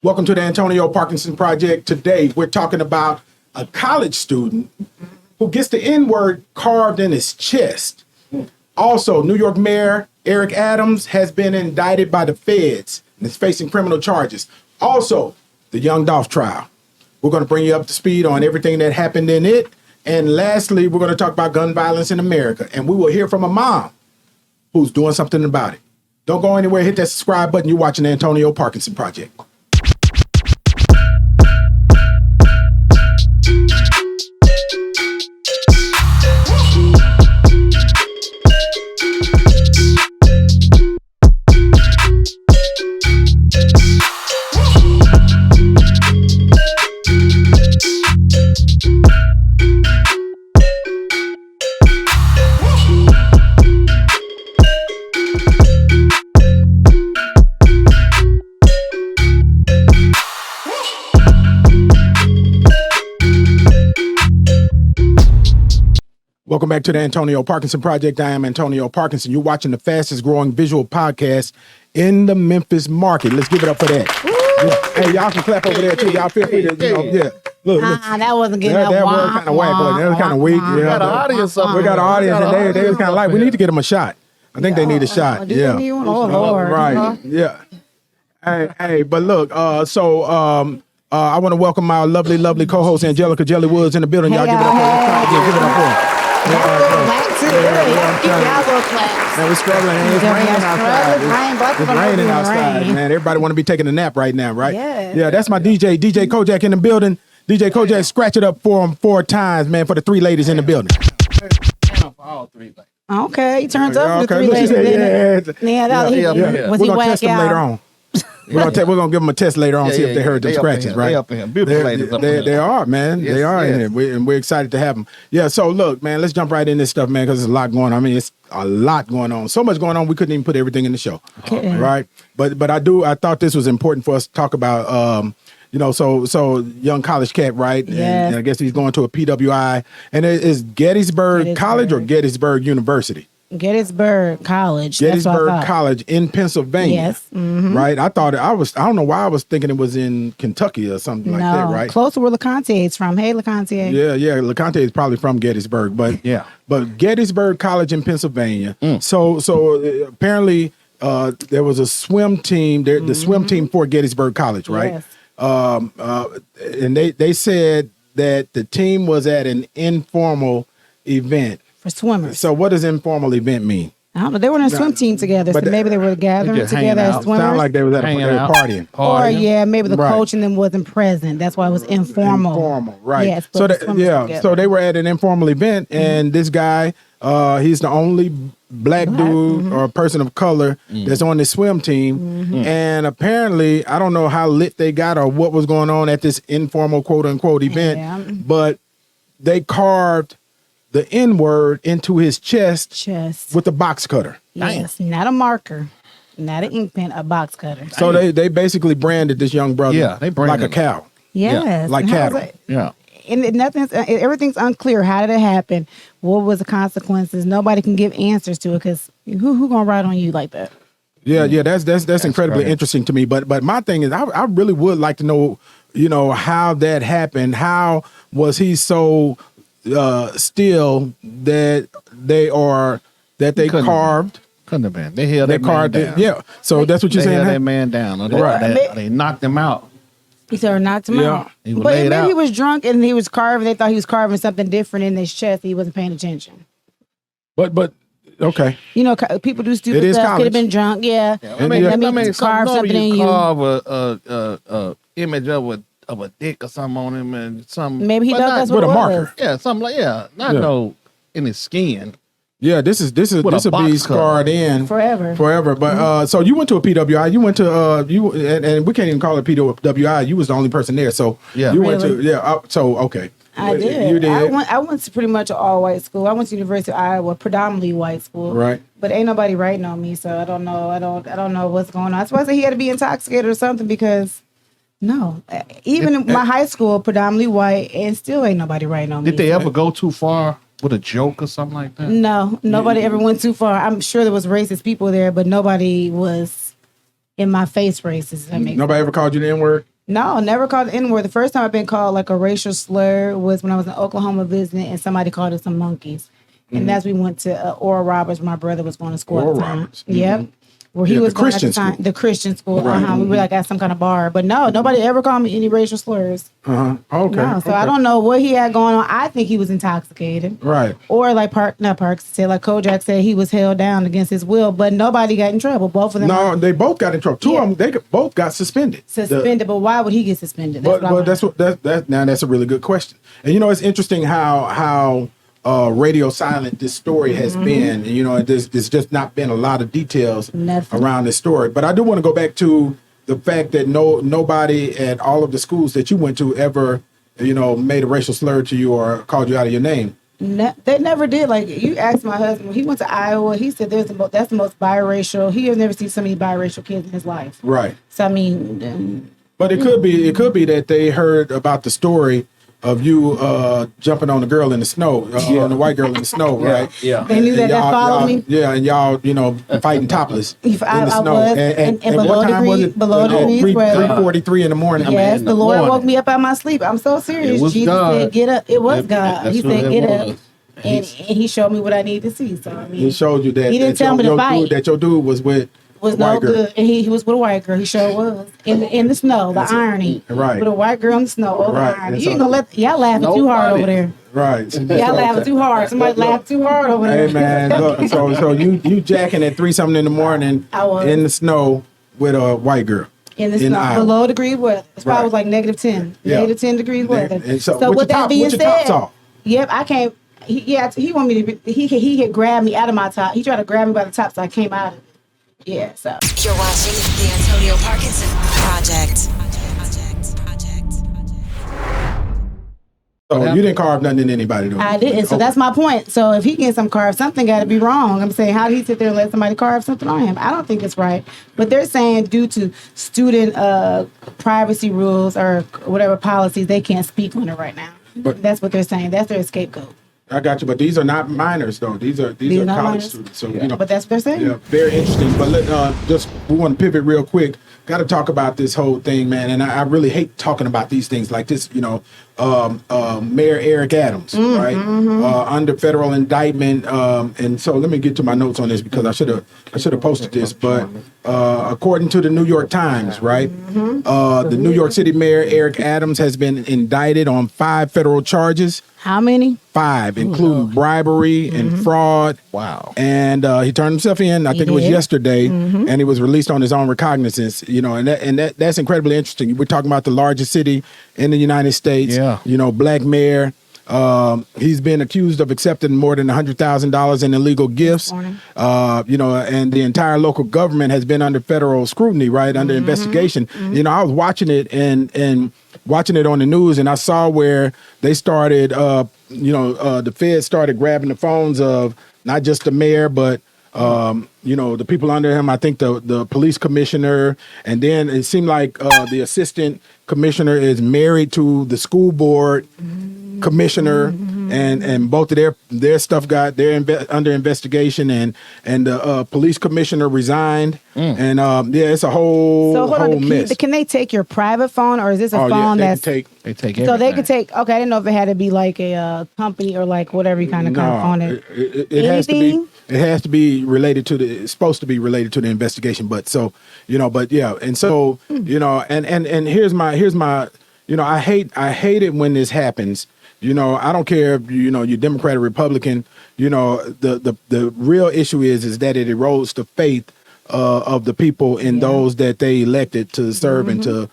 Welcome to the Antonio Parkinson Project. Today, we're talking about a college student who gets the N-word carved in his chest. Also, New York Mayor Eric Adams has been indicted by the feds and is facing criminal charges. Also, the Young Dolph trial. We're going to bring you up to speed on everything that happened in it. And lastly, we're going to talk about gun violence in America. And we will hear from a mom who's doing something about it. Don't go anywhere. Hit that subscribe button. You're watching the Antonio Parkinson Project. Welcome back to the Antonio Parkinson Project. I am Antonio Parkinson. You're watching the fastest growing visual podcast in the Memphis market. Let's give it up for that. Yeah. Hey, y'all can clap over there too. Y'all feel free to, Look, that wasn't good. That was kind of whack, but that was kind of weak. We got an audience up. We got an audience, and they was kind of like, we need to get them a shot. I think they need a shot. Oh, Lord. Right. Yeah. Hey, but look, I want to welcome my lovely co-host Angelica Jelly Woods in the building. Y'all give it up for her. Give it up for her. Man, we're struggling. It's raining outside. It's raining outside, man. Everybody want to be taking a nap right now, right? Yeah, that's my DJ Kojak in the building. DJ Kojak, scratch it up for him 4 times, man, for the 3 ladies in the building. For all 3 ladies. Okay, he turns up for the 3 ladies. Was he whack out? Later on. We're gonna give them a test later on, see if they heard them scratches, right? They up in here. Beautiful ladies up in here. They are, man. Yes, they are in here. We're excited to have them. Yeah, so look, man, let's jump right in this stuff, man, because there's a lot going on. I mean, it's a lot going on. So much going on, we couldn't even put everything in the show, right? But I thought this was important for us to talk about, so young college cat, right? Yes. And I guess he's going to a PWI. And it is Gettysburg College or Gettysburg University? Gettysburg College. Gettysburg College in Pennsylvania. Yes. Mm-hmm. Right? I don't know why I was thinking it was in Kentucky or something like that, right? Close to where LeConte is from. Hey, LeConte. Yeah. LeConte is probably from Gettysburg, but but Gettysburg College in Pennsylvania. So apparently there was a swim team, the swim team for Gettysburg College, right? Yes. And they said that the team was at an informal event. For swimmers. So what does informal event mean? I don't know. They were in a swim team together, so maybe they were gathering together as swimmers. Sound like they was partying. Or maybe the coach and them wasn't present. That's why it was informal. Informal, right? Yes, so they were at an informal event, and this guy, he's the only black dude or person of color that's on the swim team, and apparently, I don't know how lit they got or what was going on at this informal quote unquote event, but they carved the N-word into his chest with a box cutter. Yes, not a marker, not an ink pen, a box cutter. So they basically branded this young brother like a cow. Yes. Like cattle. And everything's unclear. How did it happen? What was the consequences? Nobody can give answers to it because who gonna ride on you like that? Yeah, that's incredibly interesting to me. But my thing is, I really would like to know, how that happened. How was he so still that they carved? Couldn't have been. They held that man down. Yeah. So that's what you're saying. They held that man down. They knocked him out. He said knocked him out. He was laid out. Maybe he was drunk and he was carving. They thought he was carving something different in his chest. He wasn't paying attention. But okay. People do stupid stuff. Could have been drunk. Yeah. I mean, carve something in you. Carve a image of a dick or something on him and something. Maybe he thought that's what it was. With a marker. Yeah, something like no in his skin. Yeah, this will be scarred in forever. But so you went to a PWI. You went to and we can't even call it PWI. You was the only person there. So you went to so okay. I did. You did. I went to pretty much an all white school. I went to University of Iowa, predominantly white school. Right. But ain't nobody writing on me, so I don't know. I don't know what's going on. I suppose he had to be intoxicated or something because. No, even in my high school, predominantly white, and still ain't nobody writing on me. Did they ever go too far with a joke or something like that? No, nobody ever went too far. I'm sure there was racist people there, but nobody was in my face racist. Nobody ever called you the N-word? No, never called the N-word. The first time I've been called like a racial slur was when I was in Oklahoma visiting, and somebody called us some monkeys. And that's we went to Oral Roberts. My brother was going to school at the time. Roberts. Yep. Where he Yeah, was the going Christian at the time. school. The Christian school. Right. We were like at some kind of bar. But no, nobody ever called me any racial slurs. Okay. No, so okay. I don't know what he had going on. I think he was intoxicated. Right. Or like Parks said, like Kojak said, he was held down against his will, but nobody got in trouble. Both of them No, were they both got in trouble. Two of them, both got suspended. suspended. But why would he get suspended? But what I that's what that's a really good question. And it's interesting how radio silent this story has been. And, there's just not been a lot of details Nothing. around this story. But I do want to go back to the fact that nobody at all of the schools that you went to ever, made a racial slur to you or called you out of your name. They never did. Like you asked my husband, when he went to Iowa, he said that's the most biracial. He has never seen so many biracial kids in his life. Right. So I mean, But it could be that they heard about the story of you jumping on the girl in the snow, on the white girl in the snow, right? Yeah. they knew that followed me. Yeah, and y'all, fighting topless in I the snow. was, and what time was it? below degrees weather. 3:43 in the morning. Yes, the Lord morning. woke me up out of my sleep. I'm so serious. It was Jesus God. said, "Get up." It was God. That's He what said, it "Get was. up," and He showed me what I needed to see. So I mean, He showed you that He didn't tell me to your fight. dude, that your dude was with was a no white girl. good, and he was with a white girl. He sure was in the snow. The irony, Right. With a white girl in the snow. Oh, the Right. irony. And You ain't so- gonna let y'all laughing too hard Nobody. over there. Right. Y'all laughing too hard. Somebody laughed too hard over there. Hey man, look, so you jacking at 3-something in the morning I was. in the snow with a white girl. In the snow, Iowa. below degree weather. It's probably Right. was like -10, Yeah. -10 degrees weather. And so so with with your that top- being with your tops said, off. yep, I can't. He wanted me to. He had grabbed me out of my top. He tried to grab me by the top, so I came out of it. Yeah, so. You're watching the Antonio Parkinson Project. So you didn't carve nothing in anybody though. I didn't. So Okay. that's my point. So if he gets some carve, something got to be wrong. I'm saying, how did he sit there and let somebody carve something on him? I don't think it's right. But they're saying due to student privacy rules or whatever policies, they can't speak on it right now. But- That's what they're saying. That's their scapegoat. I got you, but these are not minors though. These are These college not minors? students. So But that's what they're saying. yeah, very interesting. But we want to pivot real quick. Got to talk about this whole thing, man. And I really hate talking about these things like this. Mayor Eric Adams, right, under federal indictment. And so let me get to my notes on this because I should have posted this. But according to the New York Times, right, the New York City Mayor Eric Adams has been indicted on 5 federal charges. How many? 5, including bribery and fraud. Wow. And he turned himself in, I think it was did. yesterday, and he was released on his own recognizance, and that's incredibly interesting. We're talking about the largest city in the United States, Yeah. Black mayor. He's been accused of accepting more than $100,000 in illegal gifts, morning. and the entire local government has been under federal scrutiny, right, under investigation. I was watching it and watching it on the news, and I saw where they started, the feds started grabbing the phones of not just the mayor, but the people under him. I think the police commissioner, and then it seemed like the assistant commissioner is married to the school board commissioner, and both of their stuff got under investigation, and the police commissioner resigned, and it's a whole So hold on. mess. Can they take your private phone, or is this a Oh, phone yeah, that's they can take. They take so everything. they could take? Okay, I didn't know if it had to be like a company or like whatever kind of phone. It has to be. Anything? It has to be related to it's supposed to be related to the investigation. But so but yeah, and so and here's my I hate it when this happens. I don't care if you're Democrat or Republican. The real issue is that it erodes the faith of the people in those that they elected to serve and to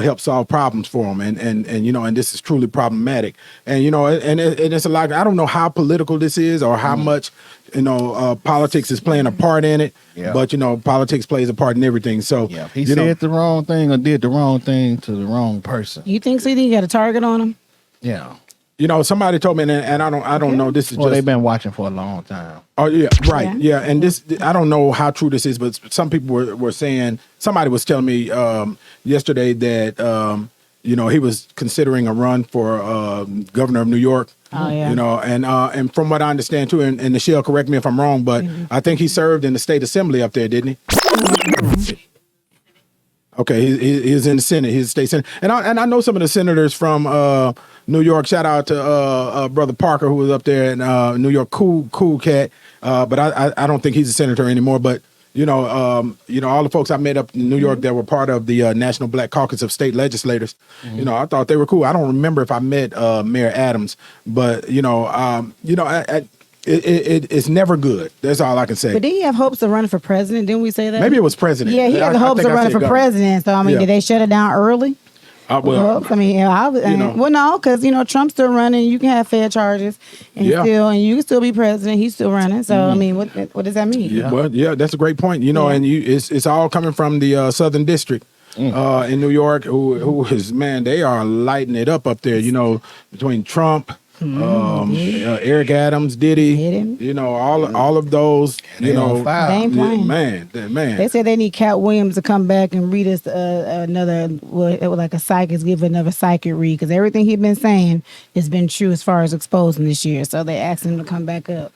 help solve problems for them, and this is truly problematic, and and it's a lot. I don't know how political this is or how much politics is playing a part in it, but politics plays a part in everything. So Yeah, he said the wrong thing or did the wrong thing to the wrong person. You think so? You think you got a target on them? Yeah. somebody told me, and I don't know. This is Well, just they've been watching for a long time. Oh yeah, right. Yeah. Yeah, and this I don't know how true this is, but some people were saying, somebody was telling me yesterday that he was considering a run for governor of New York. Oh, yeah. And from what I understand too, and Michelle, correct me if I'm wrong, but I think he served in the state assembly up there, didn't he? Okay, he's in the Senate. He's a state senator, and I know some of the senators from New York. Shout out to brother Parker, who was up there in New York. Cool cat. But I don't think he's a senator anymore. But all the folks I met up in New York that were part of the National Black Caucus of State Legislators. I thought they were cool. I don't remember if I met Mayor Adams, but it's never good. That's all I can say. But did he have hopes of running for president? Didn't we say that? Maybe it was president. Yeah, he had hopes of running for president. So, I mean, did they shut it down early? Well, I mean, well, no, because Trump's still running. You can have fair charges, and you can still be president. He's still running. So, I mean, what does that mean? Yeah, well, that's a great point. And it's all coming from the Southern District in New York. Who is, man? They are lighting it up there. Between Trump. Eric Adams, Diddy, all of those, they ain't playing. Man. They said they need Cat Williams to come back and read us another, like a psychic, give another psychic read, because everything he's been saying has been true as far as exposing this year. So they asked him to come back up.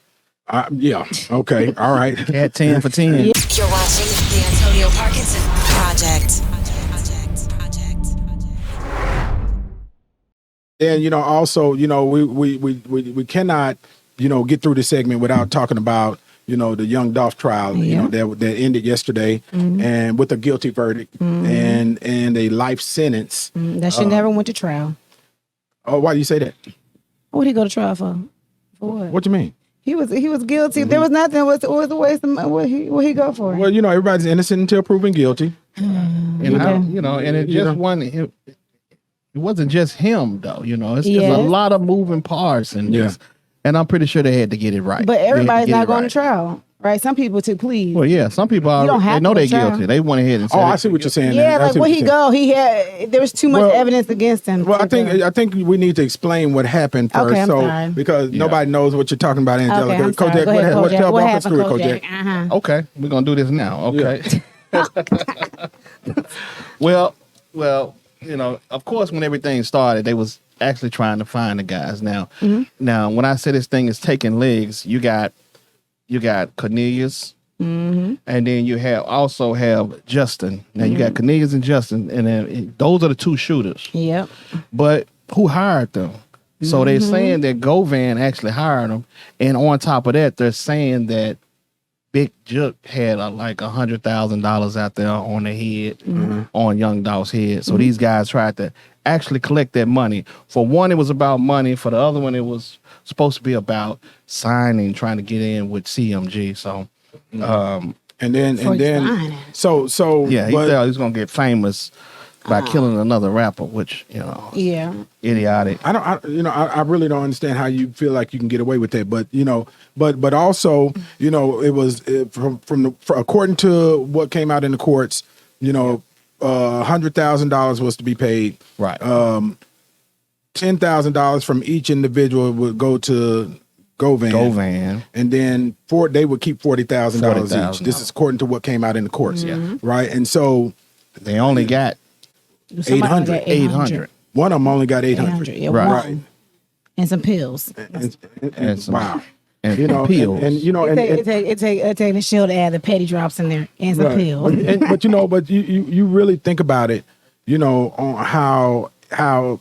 Yeah. Okay. All right. Cat 10 for 10. You're watching the Antonio Parkinson Project. And also, we cannot, get through this segment without talking about, the Young Dolph trial, that ended yesterday, and with a guilty verdict and a life sentence. That should never went to trial. Oh, why do you say that? What did he go to trial for? For what? What you mean? He was guilty. There was nothing. What was the waste of money? What he go for? Well, everybody's innocent until proven guilty. And it just wasn't. It wasn't just him, though. It's a lot of moving parts, and I'm pretty sure they had to get it right. But everybody's not going to trial, right? Some people took pleas. Well, yeah, some people they know they're guilty. They went ahead and said, I see what you're saying. Yeah, like where he go, there was too much evidence against him. Well, I think we need to explain what happened first, I'm sorry. because nobody knows what you're talking about, Angelica. Okay, Kojak, go ahead, Kojak. What happened, Kojak? Uh-huh. Okay, we're gonna do this now. Okay. Well, of course, when everything started, they was actually trying to find the guys. Now, when I say this thing is taking legs, you got Cornelius, and then you also have Justin. Now you got Cornelius and Justin, and then those are the two shooters. Yep. But who hired them? So they're saying that Govan actually hired them, and on top of that, they're saying that Big Jook had like $100,000 out there on the head, on Young Dolph's head. So these guys tried to actually collect that money. For one, it was about money. For the other one, it was supposed to be about signing, trying to get in with CMG. So, he thought he was gonna get famous by killing another rapper, which idiotic. I really don't understand how you feel like you can get away with that, but also, it was according to what came out in the courts, $100,000 was to be paid. Right. $10,000 from each individual would go to Govan, and then they would keep $40,000 each. This is according to what came out in the courts. Right, and so they only got 800. One of them only got 800. Yeah, right. And some pills. And some, wow. And pills. It take a shield to add the petty drops in there and some pills. But you really think about it, on how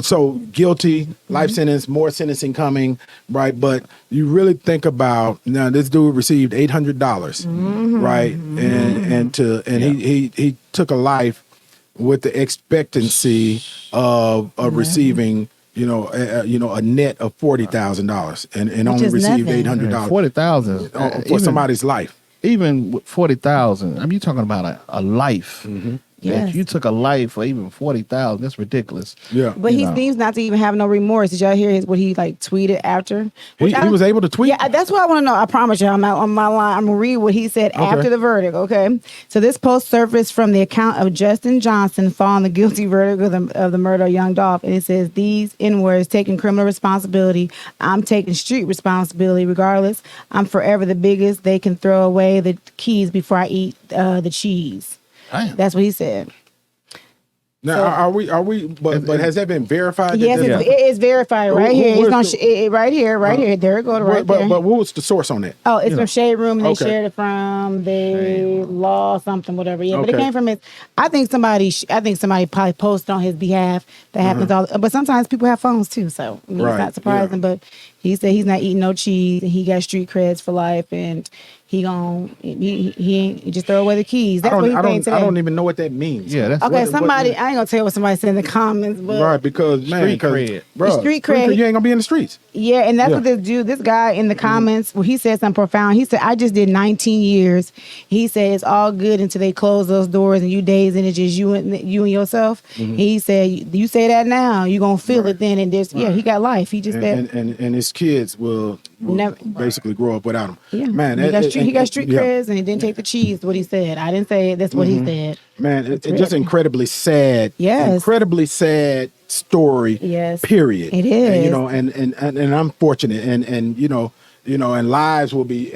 so guilty, life sentence, more sentencing coming, right? But you really think about, now this dude received $800, right? And he took a life with the expectancy of receiving, a net of $40,000 and only received $800. $40,000 for somebody's life. Even with $40,000, I mean, you're talking about a life. Yes. If you took a life for even $40,000, that's ridiculous. Yeah, but he seems not to even have no remorse. Did y'all hear what he tweeted after? He was able to tweet. Yeah, that's what I want to know. I promise you, I'm out on my line. I'm gonna read what he said after the verdict. Okay, so this post surfaced from the account of Justin Johnson following the guilty verdict of the murder of Young Dolph, and it says these N-words: taking criminal responsibility. I'm taking street responsibility. Regardless, I'm forever the biggest. They can throw away the keys before I eat the cheese. Damn. That's what he said. Now, So- are we? But has that been verified? Yes, that it's verified right Who- here. who- It's where's on right here. There it goes, right but, there. but what was the source on that? Oh, it's from Shade Room, and they Okay. shared it from the law something, whatever. Yeah, but it Okay. came from his. I think somebody probably posted on his behalf. That happens all. But sometimes people have phones too, so I mean, Right, it's not surprising. yeah. But he said he's not eating no cheese, and he got street creds for life, and he just throw away the keys. That's what he's saying today. I don't even know what that means. Yeah, that's Okay, what- somebody. I ain't gonna tell you what somebody said in the comments, but Right, because man, Street cred. bro, Street cred. you ain't gonna be in the streets. yeah, and that's Yeah. what this guy in the comments, well, he said something profound. He said, I just did 19 years. He said it's all good until they close those doors and you days and it's just you and yourself. He said, you say that now, you gonna feel it then, and there's he got life. He just said And his kids will Never- basically grow up without him. yeah. Man, he got street yeah. creds and he didn't take the cheese, what he said. I didn't say it, that's what he said. Man, it's just written. incredibly sad. Yes. Incredibly sad story. Yes. Period. It And, you is. know, and I'm fortunate, and you know, and lives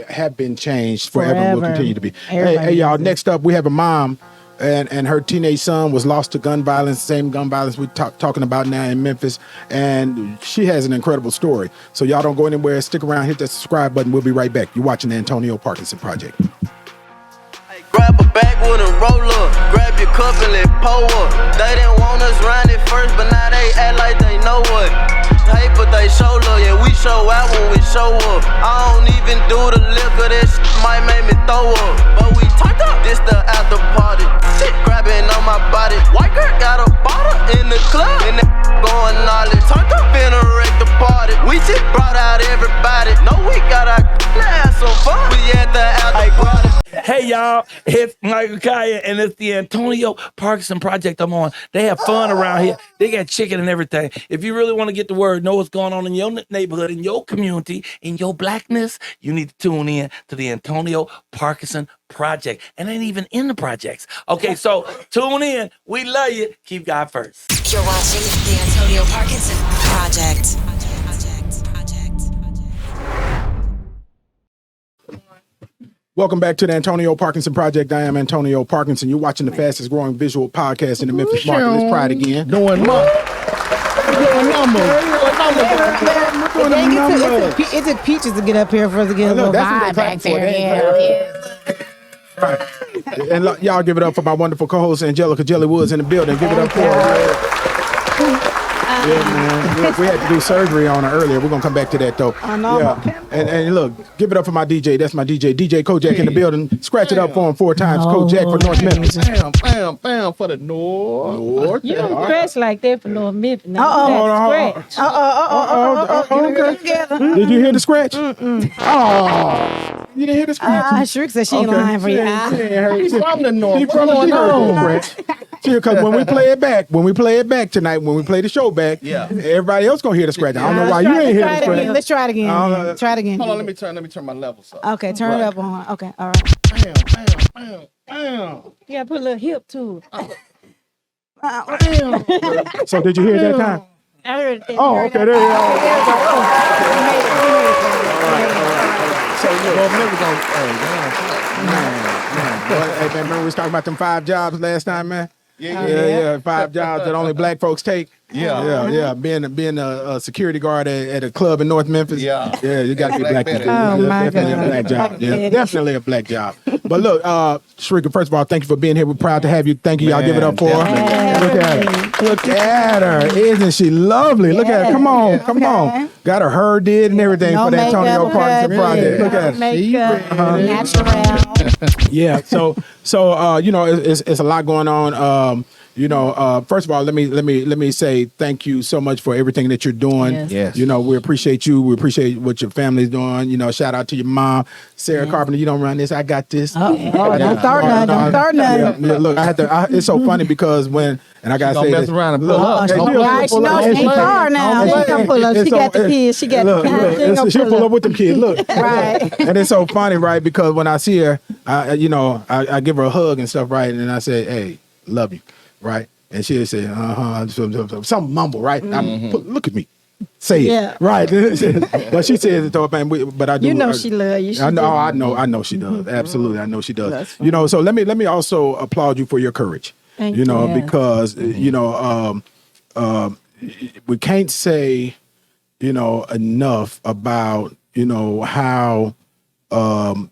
have been changed forever. And will Forever. continue to be. Everybody Hey, y'all. knows it. Next up, we have a mom. And her teenage son was lost to gun violence, same gun violence we're talking about now in Memphis. And she has an incredible story. So y'all don't go anywhere. Stick around, hit that subscribe button. We'll be right back. You're watching the Antonio Parkinson Project. Grab a backwood and roll up. Grab your cup and let pour up. They didn't want us round it first, but now they act like they know what. Hey, but they show love, yeah, we show out when we show up. I don't even do the liquor, that shit might make me throw up. But we turned up, this the after party. Shit grabbing on my body. White girl got a bottle in the club, and that going all it. Turned up in a wreck the party. We just brought out everybody. No, we got our have some fun. We at the after party. Hey y'all, it's Michael Kaya and it's the Antonio Parkinson Project I'm on. They have fun around here. They got chicken and everything. If you really want to get the word, know what's going on in your neighborhood, in your community, in your blackness, you need to tune in to the Antonio Parkinson Project. And ain't even in the projects. Okay, so tune in. We love you. Keep God first. You're watching the Antonio Parkinson Project. Welcome back to the Antonio Parkinson Project. I am Antonio Parkinson. You're watching the fastest growing visual podcast in the Memphis market. Let's try it again. Doing numbers. It took Peaches to get up here for us to get a know, little that's what vibe they back clap for. there. Right. And y'all give it up for my wonderful co-host Angelica Jelly Woods in the building. Give it up for her. Yeah, man. We had to do surgery on her earlier. We're gonna come back to that though. I know. Yeah. And look, give it up for my DJ. That's my DJ. DJ Kojak in the building. Scratch it up for him 4 times. Oh, Kojak for North Memphis. Bam for the North. You don't scratch like that for North Memphis. No, Hold on. Together. Did you hear the scratch? Oh, you didn't hear the scratch? Shriek said she ain't Okay. lying for you. He's from the North. She What's probably going heard on? that scratch. Because when we play it back tonight, when we play the show back, everybody else gonna hear the scratch. I don't know why you ain't hear the scratch. Let's try it again. Try it again. Hold on, let me turn my levels up. Okay, turn it up on. Okay, all right. Bam. You gotta put a little hip to it. So did you hear that time? I heard it. Oh, okay, there you go. Hey, man, remember we was talking about them 5 jobs last time, man? Yeah. 5 jobs that only black folks take. Yeah. Being a security guard at a club in North Memphis. Yeah, you got to be black. Oh, my Definitely God. a black job. Yeah, Black definitely a black job. But look, Shericka, first of all, thank you for being here. We're proud to have you. Thank you. Y'all give it up for her. Look at her. Look at her. Isn't she lovely? Look at her. Come on. Got her hair did and everything No for the Antonio makeup, Parkinson Project. Look at her. Makeup, natural. Yeah. So you know, it's a lot going on. First of all, let me say thank you so much for everything that you're doing. Yes. You know, we appreciate you. We appreciate what your family's doing. You know, shout out to your mom, Sarah Carpenter. You don't run this. I got this. Don't start nothing. Don't start nothing. Yeah, look, it's so funny because and I gotta Don't say mess this. around and pull up. Hey, Don't she'll Right, pull no, up. she ain't far now. She gonna pull up. She got the kids. She got Look, the kids. She gonna she'll pull pull up up. with them kids. Look, Right. And it's so funny, right? Because when I see her, I give her a hug and stuff, right? And I say, "Hey, love you," right? And she'll say, some mumble, right? Look at me. Say it. Yeah. Right. But she says it though, man. But I do. You know she love you. I know she does. Absolutely. I know she does. So let me also applaud you for your courage. Thank you know, you. because you know, we can't say, you know, enough about, you know, how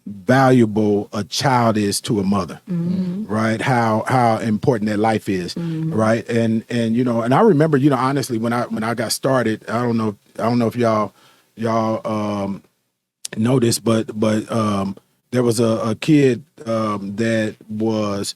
valuable a child is to a mother, right? How important that life is, right? And you know, and I remember, you know, honestly, when I got started, I don't know if y'all know this, but there was a kid that was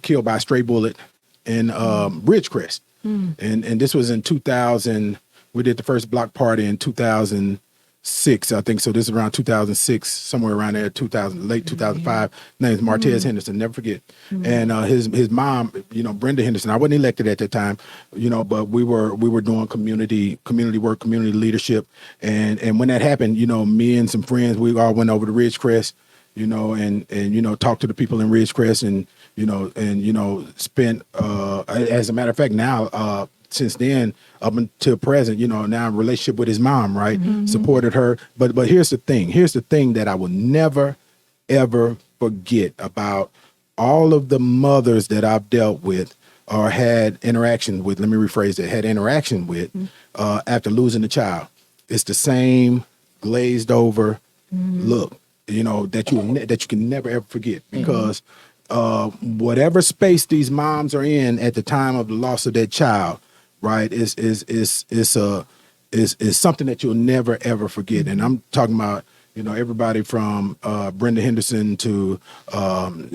killed by a stray bullet in Ridgecrest, and this was in 2000. We did the first block party in 2006, I think. So this is around 2006, somewhere around there, late 2005. Name is Martez Henderson, never forget. And his mom, you know, Brenda Henderson. I wasn't elected at that time, you know, but we were doing community work, community leadership. And when that happened, you know, me and some friends, we all went over to Ridgecrest, you know, and you know, talked to the people in Ridgecrest, and you know, spent as a matter of fact now. Since then, up until present, you know, now in relationship with his mom, right? Supported her. But here's the thing. Here's the thing that I will never, ever forget about all of the mothers that I've dealt with or had interaction with. Let me rephrase it. Had interaction with after losing a child. It's the same glazed over look, you know, that you can never ever forget, because whatever space these moms are in at the time of the loss of their child, right, is something that you'll never ever forget. And I'm talking about, you know, everybody from Brenda Henderson to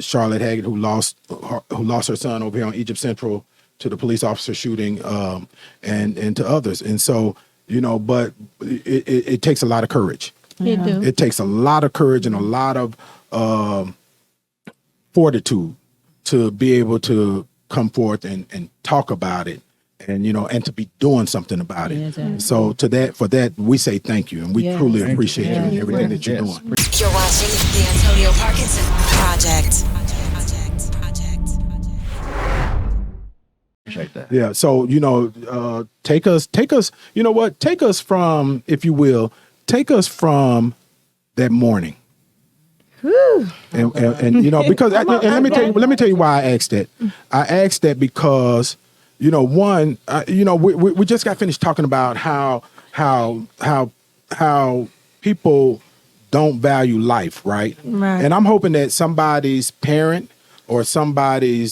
Charlotte Haggett, who lost her son over here on Egypt Central, to the police officer shooting, and to others. And so, you know, but it takes a lot of courage. It do. It takes a lot of courage and a lot of fortitude to be able to come forth and talk about it, and, you know, and to be doing something about it. Exactly. So for that, we say thank you, and we truly appreciate you and everything that you're doing. You're watching the Antonio Parkinson Project. Appreciate that. Yeah. So, you know, take us, you know what? Take us from, if you will, from that morning. And you know, because and let me tell you why I asked that. I asked that because, you know, one, you know, we just got finished talking about how people don't value life, right? Right. And I'm hoping that somebody's parent or somebody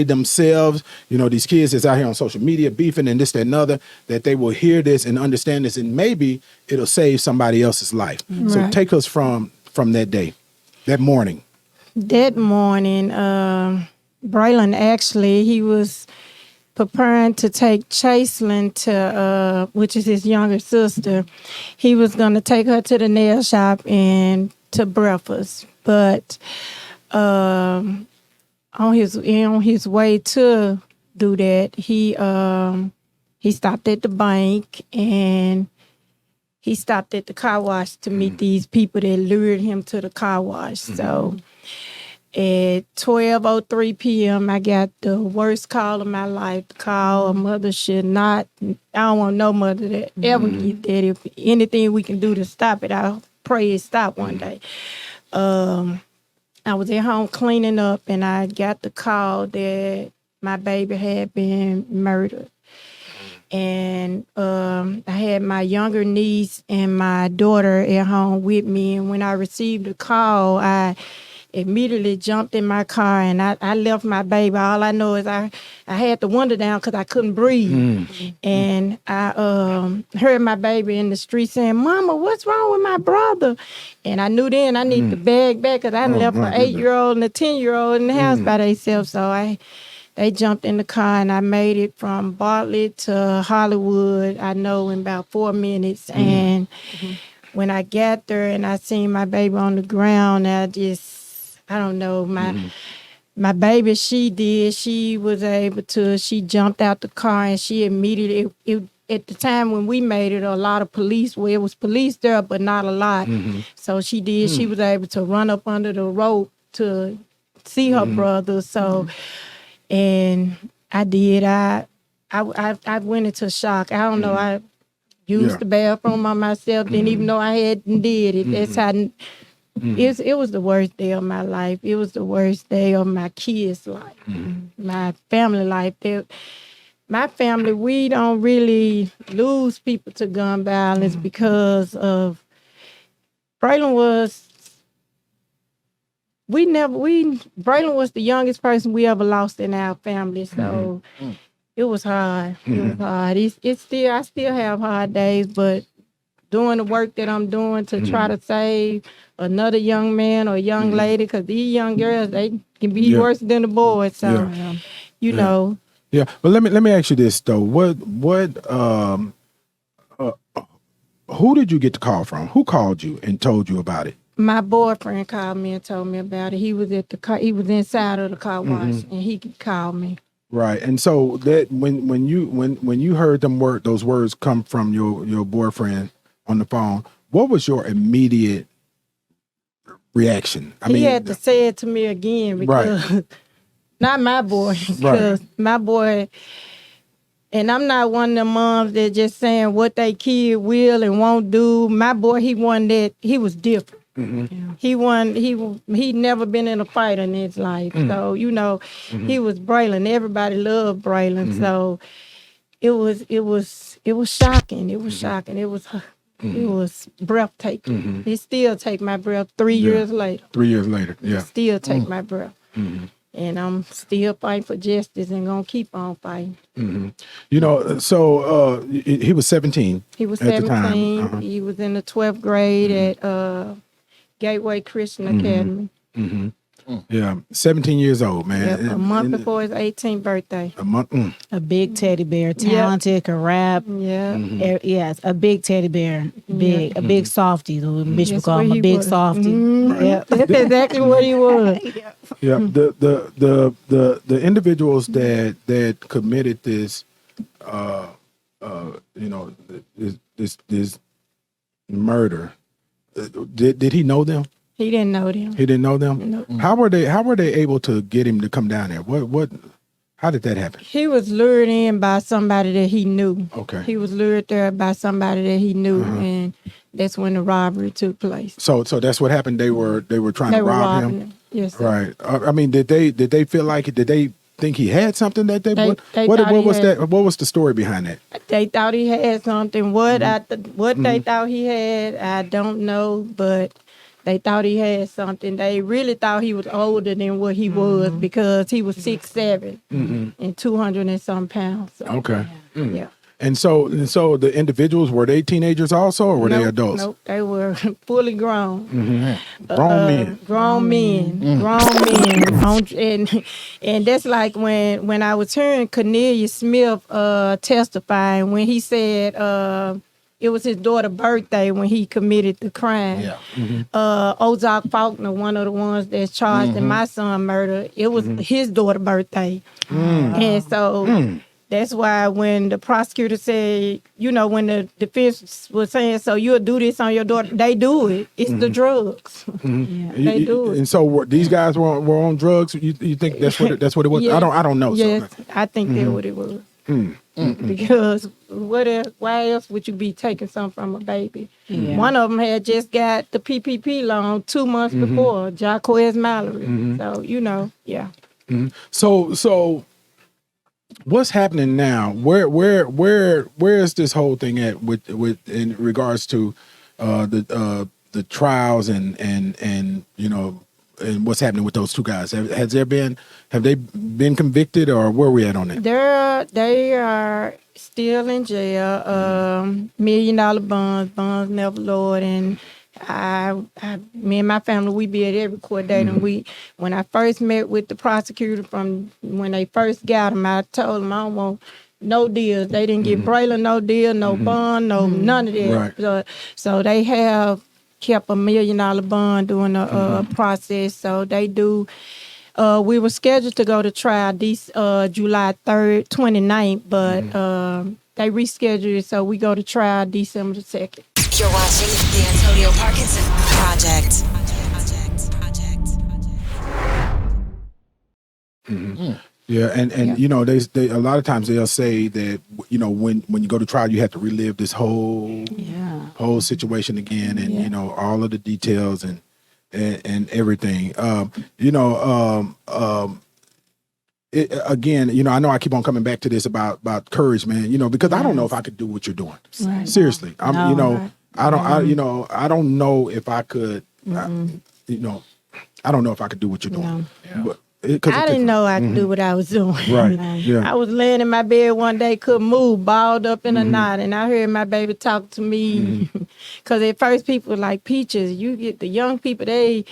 themselves, you know, these kids that's out here on social media beefing and this, that, and other, that they will hear this and understand this, and maybe it'll save somebody else's life. So Right. take us from that day, that morning. That morning, Braylon actually, he was preparing to take Chaselyn to, which is his younger sister. He was going to take her to the nail shop and to breakfast. But on his way to do that, he stopped at the bank, and he stopped at the car wash to meet these people that lured him to the car wash. So at 12:03 p.m., I got the worst call of my life. The call a mother should not. I don't want no mother that ever get that. If anything we can do to stop it, I pray it stop one day. I was at home cleaning up, and I got the call that my baby had been murdered. And I had my younger niece and my daughter at home with me. And when I received the call, I immediately jumped in my car, and I left my baby. All I know is I had the window down because I couldn't breathe. And I heard my baby in the street saying, "Mama, what's wrong with my brother?" And I knew then I need to bag back, because I left an 8-year-old and a 10-year-old in the house by themselves. So they jumped in the car, and I made it from Bartlett to Hollywood, I know, in about 4 minutes. And when I got there and I seen my baby on the ground, I don't know, my baby, she was able to, she jumped out the car, and she immediately, at the time when we made it, a lot of police, well, it was police there, but not a lot. So she was able to run up under the rope to see her brother. So, and I did, I went into shock. I don't know, I used the bathroom on myself, didn't even know I hadn't did it. That's how It was the worst day of my life. It was the worst day of my kids' life, my family life. My family, we don't really lose people to gun violence because of Braylon was the youngest person we ever lost in our family. So it was hard. It was hard. I still have hard days, but doing the work that I'm doing to try to save another young man or young lady, because these young girls, they can be worse than the boys. So, you know. Yeah, but let me ask you this though. Who did you get the call from? Who called you and told you about it? My boyfriend called me and told me about it. He was at the car. He was inside of the car wash, and he called me. Right, and so that when you heard those words come from your boyfriend on the phone, what was your immediate reaction? He had to say it to me again because not my boy, because my boy. And I'm not one of them moms that just saying what they kid will and won't do. My boy, he was different. He never been in a fight in his life. So, you know, he was Braylon. Everybody loved Braylon. So it was shocking. It was shocking. It was breathtaking. It still take my breath 3 years later. 3 years later, It still take my breath. And I'm still fighting for justice and gonna keep on fighting. You know, so he was 17. He was at 17. the time. He was in the 12th grade at Gateway Christian Academy. Yeah, 17 years old, man. Yep, a month before his 18th birthday. A month. A big teddy bear, talented, could rap. Yeah. Yes, a big teddy bear, a big softy. The bitch would call him a big softy. Yep. That's exactly what he was. Yeah, the individuals that committed this, this murder, did he know them? He didn't know them. He didn't know them. Nope. How were they able to get him to come down there? How did that happen? He was lured in by somebody that he knew. Okay. He was lured there by somebody that he knew, and that's when the robbery took place. So that's what happened. They were trying to rob him. Yes, sir. Right. I mean, did they feel like it? Did they think he had something that They what thought he was had- that? What was the story behind that? They thought he had something. What they thought he had, I don't know, but they thought he had something. They really thought he was older than what he was because he was 6'7" and 200 and some pounds. So, Okay. yeah. And so the individuals, were they teenagers also, or were they adults? Nope, they were fully grown. Grown men. Grown men. Grown men. And that's like when I was hearing Cornelius Smith testifying, when he said it was his daughter's birthday when he committed the crime. Yeah. Ozark Faulkner, one of the ones that's charged in my son's murder, it was his daughter's birthday. And so that's why when the prosecutor said, you know, when the defense was saying, so you'll do this on your daughter, they do it. It's the drugs. They do it. And so these guys were on drugs. You think that's what it was? Yeah. I don't know. Yes, So. I think that's what it was. Because why else would you be taking something from a baby? One of them had just got the PPP loan 2 months before, Jaquez Mallory. So, you know, yeah. So what's happening now? Where is this whole thing at with in regards to the trials and you know, and what's happening with those two guys? Have they been convicted, or where are we at on it? They are still in jail. $1 million bonds never lowered, and me and my family, we be at every court date. And when I first met with the prosecutor from when they first got him, I told them I don't want no deals. They didn't give Braylon no deal, no bond, no none of that. Right. So they have kept $1 million bond during the process. So they do. We were scheduled to go to trial July 3rd, 29th, but they rescheduled it, so we go to trial December the 2nd. You're watching the Antonio Parkinson Project. Yeah, and you know, they a lot of times they'll say that, you know, when you go to trial, you have to relive this whole situation again, and you know, all of the details, and and everything. Again, I know I keep on coming back to this about courage, man. Because I don't know if I could do what you're doing. Right. Seriously, I don't know if I could. I don't know if I could do what you're doing. No. But I didn't know I could do what I was doing. Right. Yeah. I was laying in my bed one day, couldn't move, balled up in a knot, and I heard my baby talk to me. Because at first people were like, Peaches, you get the young people, they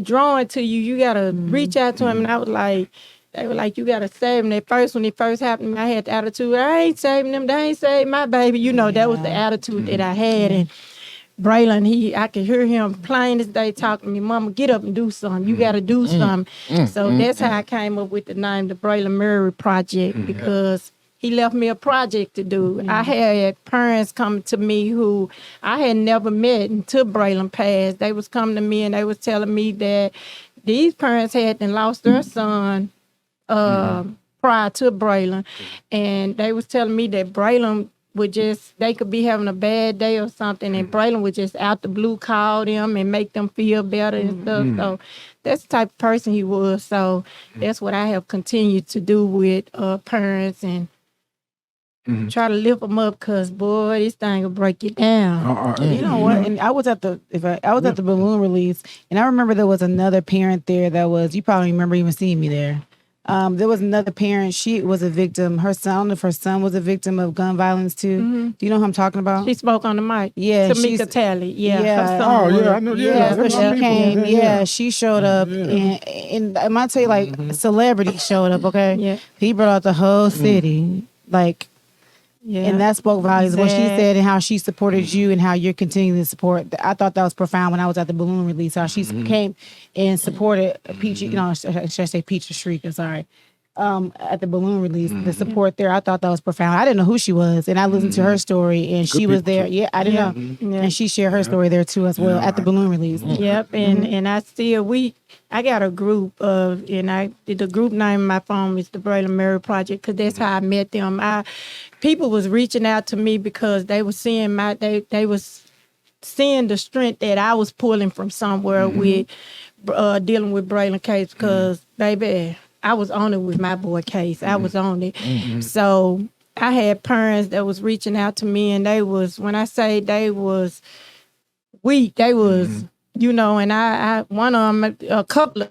drawing to you. You got to reach out to them. And I was like, they were like, you got to save them. At first, when it first happened, I had the attitude, I ain't saving them. They ain't saving my baby. That was the attitude that I had. And Braylon, I could hear him plain as day talking to me, Mama, get up and do something. You got to do something. So that's how I came up with the name, the Braylon Murray Project, because he left me a project to do. I had parents come to me who I had never met until Braylon passed. They was coming to me and they was telling me that these parents had lost their son prior to Braylon. And they was telling me that Braylon they could be having a bad day or something, and Braylon would just out the blue call them and make them feel better and stuff. So that's the type of person he was. So that's what I have continued to do with parents and try to lift them up, because boy, this thing will break you down. You know what? And I was at the balloon release, and I remember there was another parent there you probably remember even seeing me there. There was another parent. She was a victim. Her son was a victim of gun violence too. Do you know who I'm talking about? She spoke on the mic. Yeah, Tamika Talley. Yeah. I know. So she came. Yeah, she showed up, and I'm gonna tell you, celebrities showed up. Okay. Yeah. He brought out the whole city, and that spoke volumes. What she said and how she supported you and how you're continuing to support. I thought that was profound when I was at the balloon release. How she came and supported Peach. Should I say Peach or Shericka? Sorry. At the balloon release, the support there, I thought that was profound. I didn't know who she was, and I listened to her story, and she was there. Yeah, I didn't know, and she shared her story there too as well at the balloon release. Yep, and I got a group the group name on my phone is the Braylon Murray Project, because that's how I met them. People was reaching out to me because they were seeing they was seeing the strength that I was pulling from somewhere with dealing with Braylon case, because baby, I was on it with my boy case. I was on it. So I had parents that was reaching out to me, and they was, when I say they was weak, they was, and I one of them, a couple of,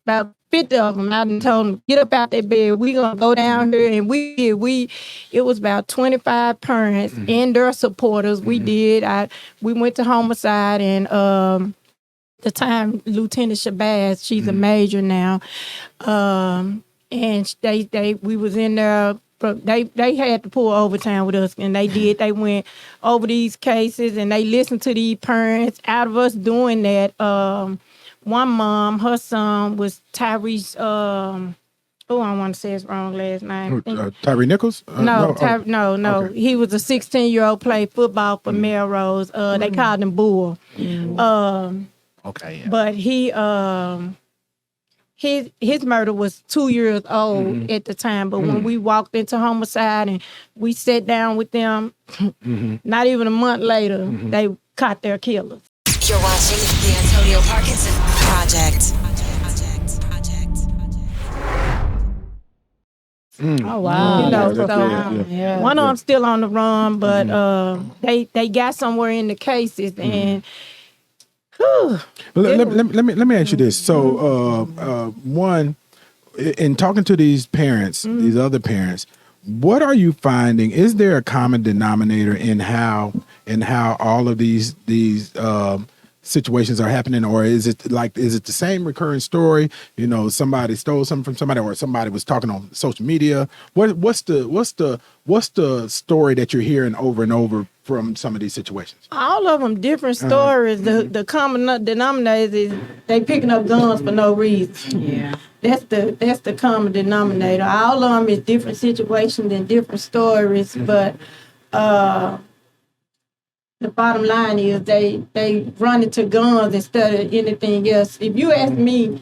about 50 of them, I done told them, get up out that bed. We gonna go down here, and it was about 25 parents and their supporters. We did. We went to homicide, and the time Lieutenant Shabazz, she's a major now, and we was in there. They had to pull overtime with us, and they did. They went over these cases, and they listened to these parents. Out of us doing that, one mom, her son was Tyrese. I want to say his wrong last name. Tyree Nichols? No. Okay. He was a 16-year-old, played football for Melrose. They called him Bull. Okay, yeah. But his murder was 2 years old at the time. But when we walked into homicide and we sat down with them, not even a month later, they caught their killers. You're watching the Antonio Parkinson Project. Oh wow! One of them still on the run, but they got somewhere in the cases, and let me ask you this. So, one, in talking to these parents, these other parents, what are you finding? Is there a common denominator in how all of these situations are happening, or is it the same recurring story? Somebody stole something from somebody, or somebody was talking on social media. What's the story that you're hearing over and over from some of these situations? All of them different stories. The common denominator is they picking up guns for no reason. Yeah, that's the common denominator. All of them is different situations and different stories, but the bottom line is they run into guns instead of anything else. If you ask me,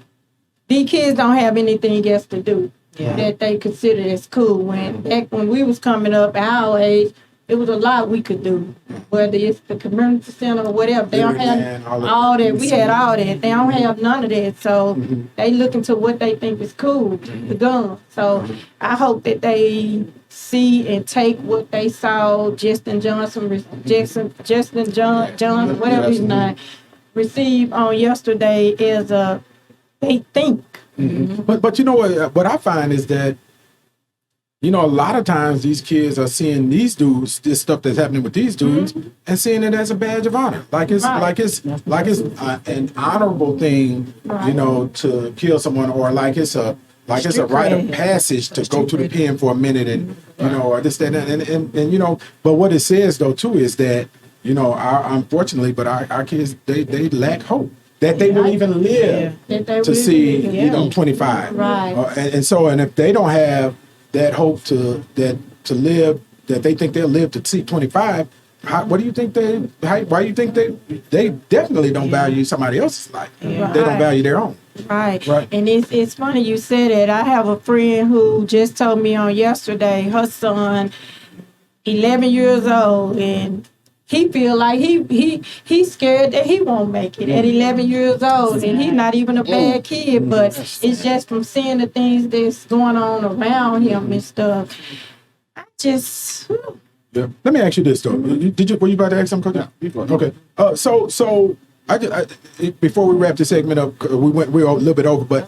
these kids don't have anything else to do that they consider as cool. Back when we was coming up, our age, it was a lot we could do. Whether it's the community center or whatever, they don't Man, have all that. We had all that. They don't have none of that. So they look into what they think is cool, the gun. So I hope that they see and take what they saw Justin Johnson, whatever his name, receive on yesterday as a they think. But you know what I find is that, you know, a lot of times these kids are seeing these dudes, this stuff that's happening with these dudes, and seeing it as a badge of honor, like it's an honorable thing, you know, to kill someone, or like it's a rite of passage to go to the pen for a minute, and you know, or this, that, and you know. But what it says though too is that, you know, unfortunately, but our kids they lack hope that they will even live to see, you know, 25, Right. And if they don't have that hope to live, that they think they'll live to see 25, why do you think they definitely don't value somebody else's life? They don't value their own. Right. And it's funny you said it. I have a friend who just told me on yesterday, her son, 11 years old, and he feel like he's scared that he won't make it at 11 years old, and he's not even a bad kid, but it's just from seeing the things that's going on around him and stuff. I just. Yeah. Let me ask you this though. Were you about to ask something, Coach? Yeah. Okay. So I before we wrap this segment up, we were a little bit over, but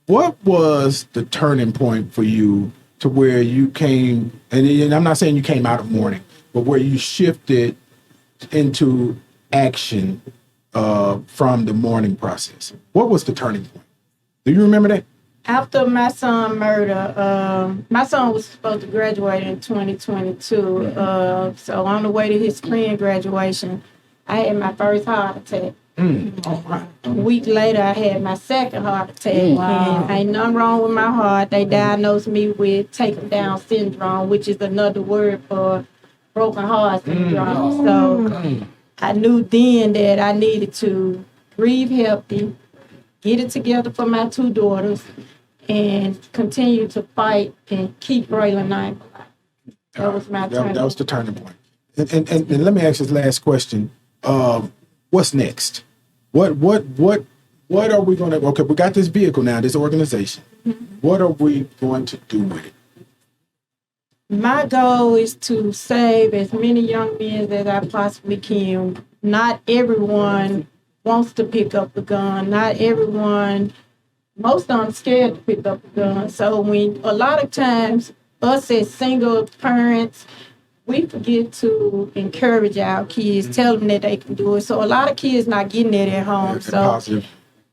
what was the turning point for you to where you came? And I'm not saying you came out of mourning, but where you shifted into action from the mourning process. What was the turning point? Do you remember that? After my son murder, my son was supposed to graduate in 2022. So on the way to his spring graduation, I had my first heart attack. A week later, I had my second heart attack. And ain't nothing wrong with my heart. They diagnosed me with taken down syndrome, which is another word for broken heart syndrome. So I knew then that I needed to breathe healthy, get it together for my two daughters, and continue to fight and keep Braylon alive. That was my turning. That was the turning point. And let me ask this last question. What's next? What are we going to? Okay, we got this vehicle now, this organization. What are we going to do with it? My goal is to save as many young men as I possibly can. Not everyone wants to pick up a gun. Not everyone, most of them scared to pick up a gun. So a lot of times, us as single parents, we forget to encourage our kids, tell them that they can do it. So a lot of kids not getting it at home. So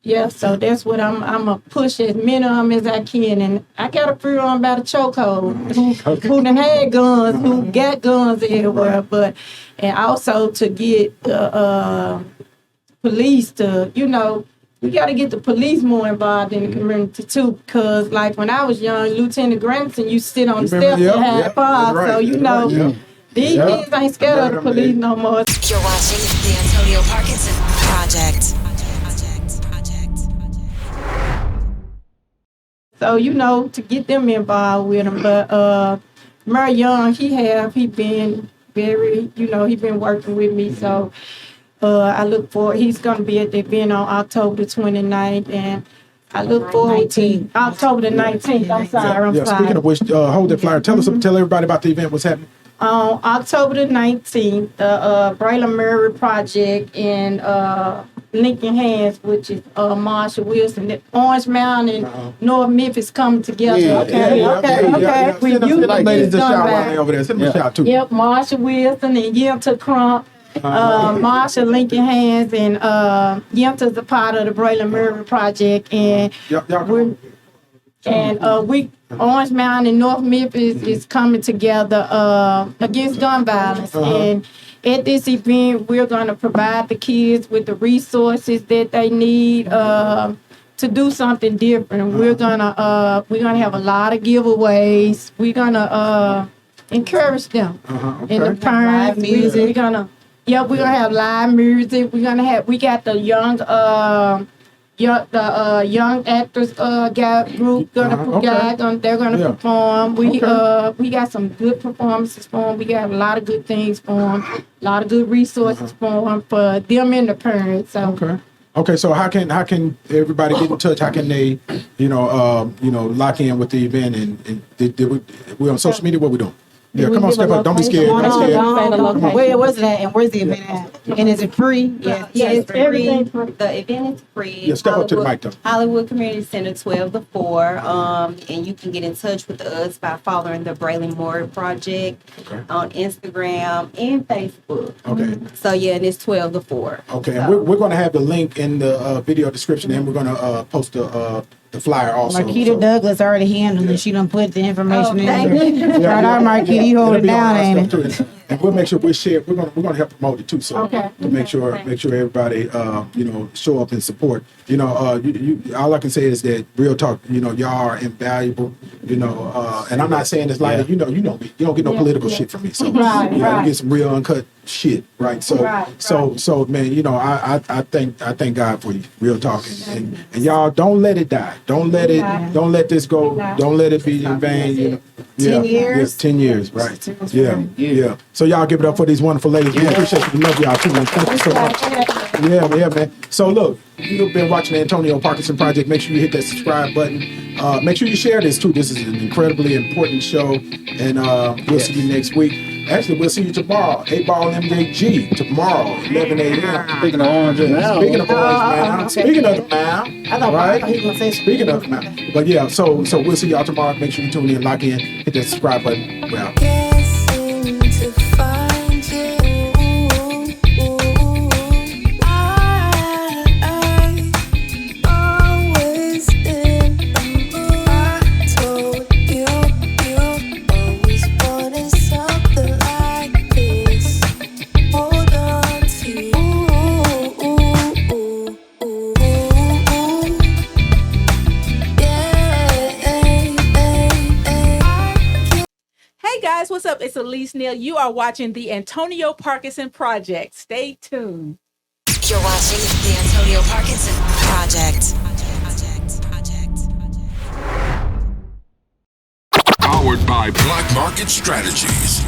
yeah, so that's what I'm going to push as many of them as I can. And I got a few of them about a chokehold who done had guns, who got guns everywhere. But, and also to get the police to, you know, we got to get the police more involved in the community too. Because like when I was young, Lieutenant Granson used to sit on the steps and have bars. Right. So, you know, these kids ain't scared of the police no more. You're watching the Antonio Parkinson Project. So, you know, to get them involved with them. But Murray Young, he been very, you know, he been working with me. So I look forward, he's going to be at the event on October the 29th. And I look forward to October the 19th. I'm sorry. Speaking of which, hold that flyer. Tell everybody about the event, what's happening. On October the 19th, the Braylon Murray Project in Lincoln Hands, which is Marshall Wilson, the Orange Mountain and North Memphis coming together. Okay. We ladies just shout while they over there. Send them a shout too. Yep, Marshall Wilson and Yimta Crump, Marshall Lincoln Hands, and Yimta's a part of the Braylon Murray Project, and we Orange Mountain and North Memphis is coming together against gun violence. And at this event, we're going to provide the kids with the resources that they need to do something different. We're gonna have a lot of giveaways. We're gonna encourage them and the parents. We're gonna have live music. We got the young Young Actors group they're gonna Yeah. perform. We got some good performances for them. We got a lot of good things for them. A lot of good resources for them and the parents. So. Okay. So how can everybody get in touch? How can they, lock in with the event? And we on social media? What we doing? Yeah, come on, step up. Don't be scared. Don't be scared. Where was it at and where's the event at? And is it free? Yeah, it's it's free. The event is free. Yeah, step up to the mic, though. Hollywood Community Center, 12 to 4. And you can get in touch with us by following the Braylon Murray Project on Instagram and Facebook. Okay. So, yeah, and it's 12 to 4. Okay, So. and we're going to have the link in the video description, and we're going to post the flyer also. Marquita Douglas already handled it. She done put the information in thank there. you. Right on, Marquita, you hold it down, ain't it? And we'll make sure we share. We're gonna help promote it too. So Okay. to make sure everybody show up and support. All I can say is that real talk. Y'all are invaluable. And I'm not saying this lightly. You know me. You don't get no political shit from me. So you get some real uncut shit, right? So so man, I thank God for you. Real talk, and y'all don't let it die. Don't let this go. Don't let it be in vain. 10 years? 10 years, right? Yeah. So y'all give it up for these wonderful ladies. We appreciate you. We love y'all too, man. Thank you so much. Yeah, man. So look, you've been watching the Antonio Parkinson Project. Make sure you hit that subscribe button. Make sure you share this too. This is an incredibly important show, and we'll see you next week. Actually, we'll see you tomorrow. 8-Ball MJG tomorrow, 11 a.m. Speaking of oranges now. Speaking of orange, man. Speaking of now. I thought Right? he was gonna say Speaking of now. But yeah, so we'll see y'all tomorrow. Make sure you tune in, lock in, hit that subscribe button. We're out. Guessing to find you. I always in the mood. I told you always wanted something like this. Hold on to Hey guys, what's up? It's Elise Neal. You are watching the Antonio Parkinson Project. Stay tuned. You're watching the Antonio Parkinson Project. Powered by Black Market Strategies.